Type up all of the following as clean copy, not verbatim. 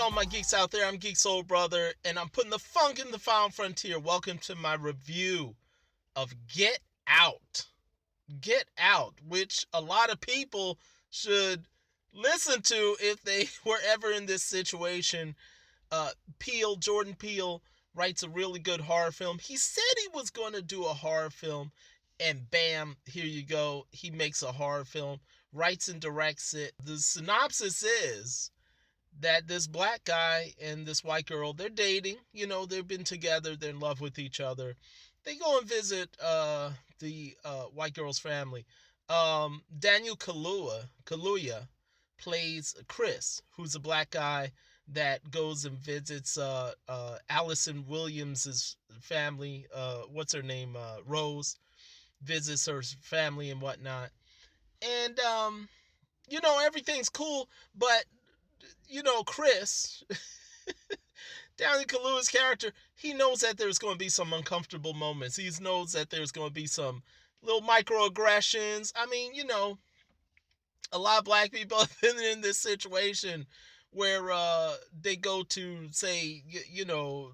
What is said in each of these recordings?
all my geeks out there. I'm Geek Soul Brother, and I'm putting the funk in the final frontier. Welcome to my review of Get Out. Get Out, which a lot of people should listen to if they were ever in this situation. Jordan Peele, writes a really good horror film. He said he was going to do a horror film, and bam, here you go. He makes a horror film, writes and directs it. The synopsis is that this black guy and this white girl, they're dating. They've been together. They're in love with each other. They go and visit the white girl's family. Daniel Kaluuya plays Chris, who's a black guy that goes and visits Allison Williams's family. What's her name? Rose visits her family and whatnot. And everything's cool, but Chris, Downey Kaluuya's character, he knows that there's going to be some uncomfortable moments. He knows that there's going to be some little microaggressions. I mean, a lot of black people have been in this situation where they go to, say,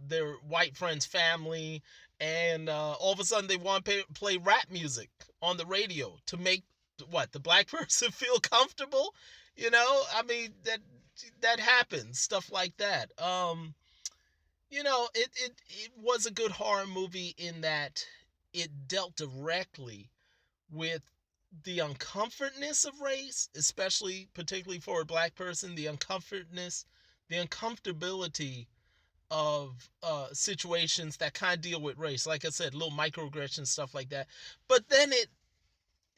their white friend's family, and all of a sudden they want to play rap music on the radio to make the black person feel comfortable. I mean, that happens, stuff like that. It was a good horror movie in that it dealt directly with the uncomfortness of race, particularly for a black person, the uncomfortability of situations that kind of deal with race. Like I said, little microaggressions, stuff like that. But then it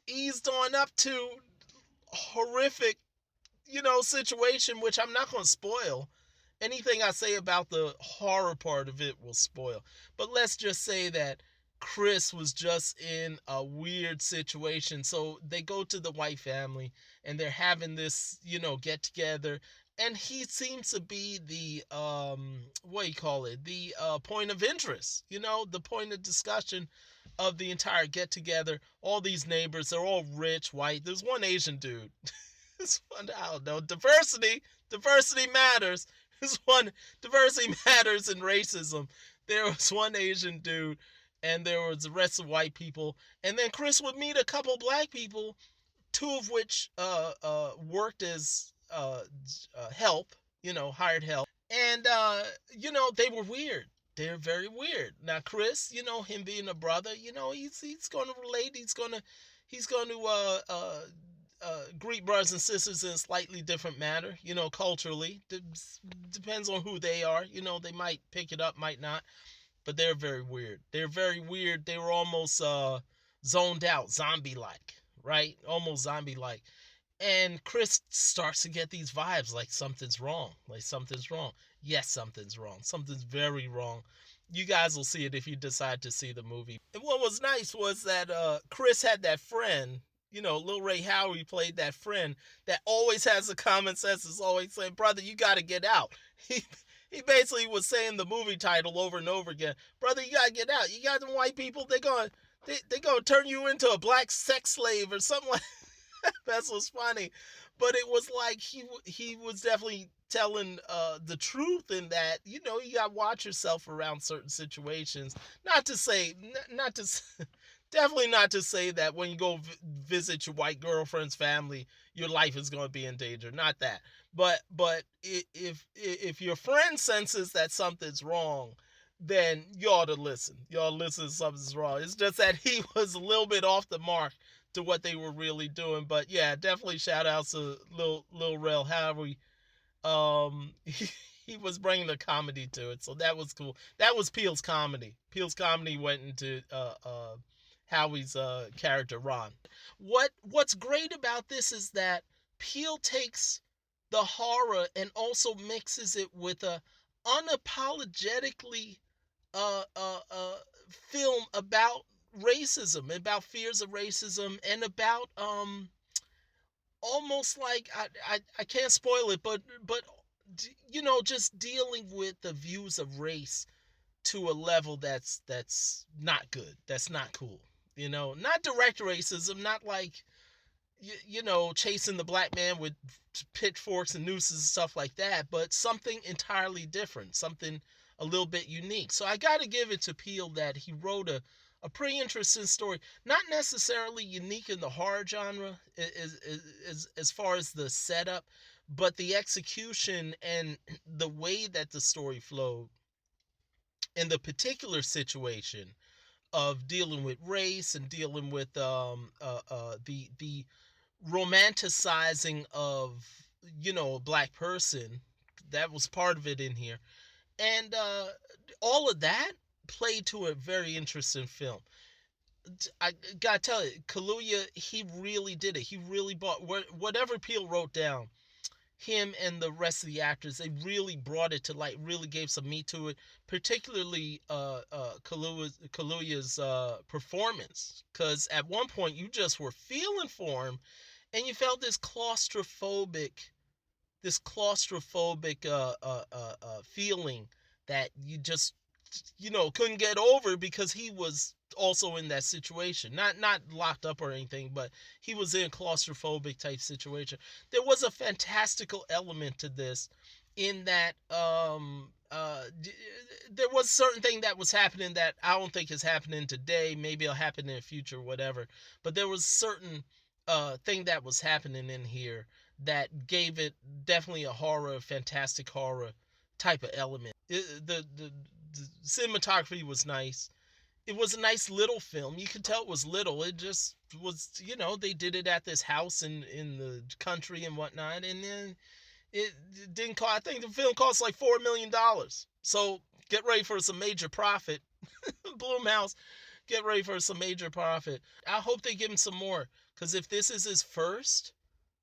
eased on up to horrific, situation, which I'm not going to spoil. Anything I say about the horror part of it will spoil. But let's just say that Chris was just in a weird situation. So they go to the white family and they're having this, get together. And he seems to be the, what do you call it? The point of interest, the point of discussion of the entire get together. All these neighbors, they're all rich, white. There's one Asian dude. This one, I don't know. Diversity matters. Diversity matters in racism. There was one Asian dude, and there was the rest of white people, and then Chris would meet a couple black people, two of which worked as help, hired help, and they were weird. They're very weird. Now Chris, him being a brother, he's going to relate. He's going to greet brothers and sisters in a slightly different manner, culturally. Depends on who they are. They might pick it up, might not. But they're very weird. They're very weird. They were almost zoned out, zombie-like, right? Almost zombie-like. And Chris starts to get these vibes like something's wrong. Like something's wrong. Yes, something's wrong. Something's very wrong. You guys will see it if you decide to see the movie. And what was nice was that Chris had that friend, Lil Ray Howery played that friend that always has the common sense, is always saying, brother, you got to get out. He basically was saying the movie title over and over again. Brother, you got to get out. You got them white people, they're going to turn you into a black sex slave or something like that. That was funny. But it was like he was definitely telling the truth in that, you got to watch yourself around certain situations. Not to say, definitely not to say that when you go visit your white girlfriend's family, your life is going to be in danger. Not that. But if your friend senses that something's wrong, then you ought to listen. You ought to listen to something's wrong. It's just that he was a little bit off the mark to what they were really doing. But yeah, definitely shout outs to Lil Rel Howery. He was bringing the comedy to it, so that was cool. That was Peele's comedy. Peele's comedy went into Howie's character Ron. What's great about this is that Peele takes the horror and also mixes it with a unapologetically film about racism, about fears of racism, and about almost like I can't spoil it, but just dealing with the views of race to a level that's not good, that's not cool. Not direct racism, not like chasing the black man with pitchforks and nooses and stuff like that, but something entirely different, something a little bit unique. So I got to give it to Peele that he wrote a pretty interesting story, not necessarily unique in the horror genre as far as the setup, but the execution and the way that the story flowed in the particular situation of dealing with race and dealing with the romanticizing of a black person. That was part of it in here, and all of that played to a very interesting film. I gotta tell you, Kaluuya, he really did it. He really bought whatever Peele wrote down. Him and the rest of the actors, they really brought it to light, really gave some meat to it, particularly Kaluuya's performance, because at one point you just were feeling for him, and you felt this claustrophobic feeling that you just couldn't get over, because he was also in that situation, not locked up or anything, but he was in a claustrophobic type situation. There was a fantastical element to this, in that there was a certain thing that was happening that I don't think is happening today. Maybe it'll happen in the future, whatever. But there was certain thing that was happening in here that gave it definitely a horror, fantastic horror type of element. The cinematography was nice. It was a nice little film. You could tell it was little. It just was, they did it at this house in the country and whatnot, and then it didn't cost. I think the film cost like $4 million. So get ready for some major profit. Bloomhouse, get ready for some major profit. I hope they give him some more, because if this is his first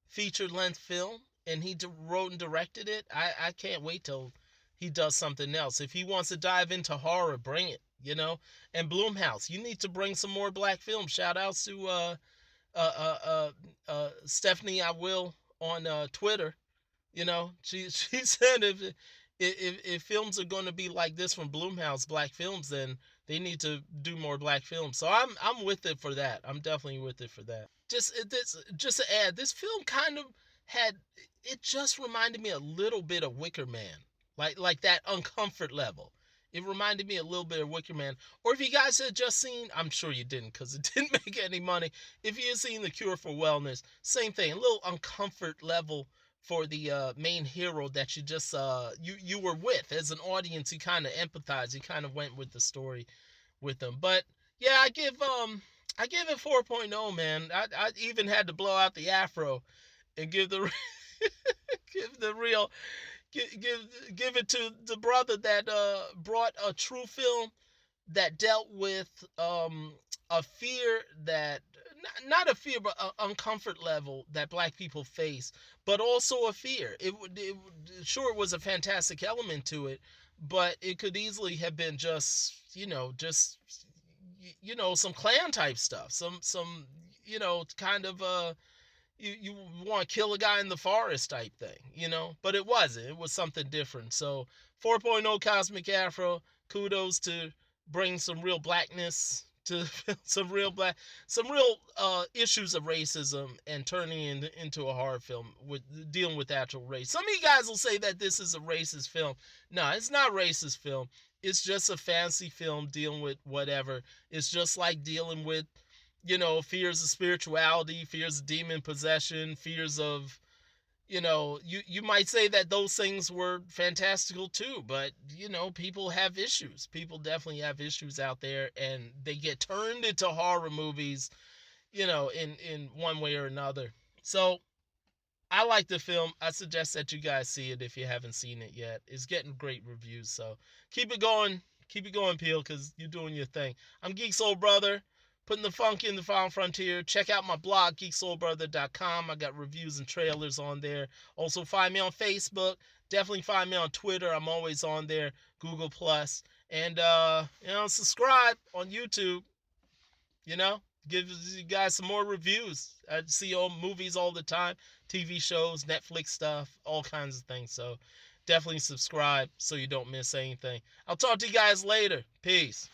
feature length film and he wrote and directed it, I can't wait till he does something else. If he wants to dive into horror, bring it. And Bloomhouse, you need to bring some more black films. Shout outs to Stephanie I will on Twitter. She said if films are going to be like this from Bloomhouse, black films, then they need to do more black films. So I'm with it for that. I'm definitely with it for that. Just to add, this film kind of had, it just reminded me a little bit of Wicker Man, like that uncomfort level. It reminded me a little bit of Wicker Man. Or if you guys had just seen, I'm sure you didn't because it didn't make any money. If you had seen The Cure for Wellness, same thing, a little uncomfort level for the main hero that you just you were with as an audience. You kind of empathized. You kind of went with the story with them. But yeah, I give it 4.0, man. I even had to blow out the afro and give the give the real give it to the brother that brought a true film that dealt with a fear that, not a fear, but an uncomfort level that black people face, but also a fear. Sure, it was a fantastic element to it, but it could easily have been just some clan type stuff, some kind of you want to kill a guy in the forest type thing. But it wasn't. It was something different. So 4.0 Cosmic Afro, kudos to bring some real blackness to some real issues of racism and turning it into a horror film with dealing with actual race. Some of you guys will say that this is a racist film. No, it's not a racist film. It's just a fantasy film dealing with whatever. It's just like dealing with fears of spirituality, fears of demon possession, fears of, you might say that those things were fantastical too, but, people have issues. People definitely have issues out there, and they get turned into horror movies, in one way or another. So I like the film. I suggest that you guys see it if you haven't seen it yet. It's getting great reviews, so keep it going. Keep it going, Peel, because you're doing your thing. I'm Geek Soul Brother, putting the funk in the final frontier. Check out my blog, geeksoulbrother.com. I got reviews and trailers on there. Also, find me on Facebook. Definitely find me on Twitter. I'm always on there. Google Plus. And, subscribe on YouTube. Give you guys some more reviews. I see all movies all the time, TV shows, Netflix stuff, all kinds of things. So definitely subscribe so you don't miss anything. I'll talk to you guys later. Peace.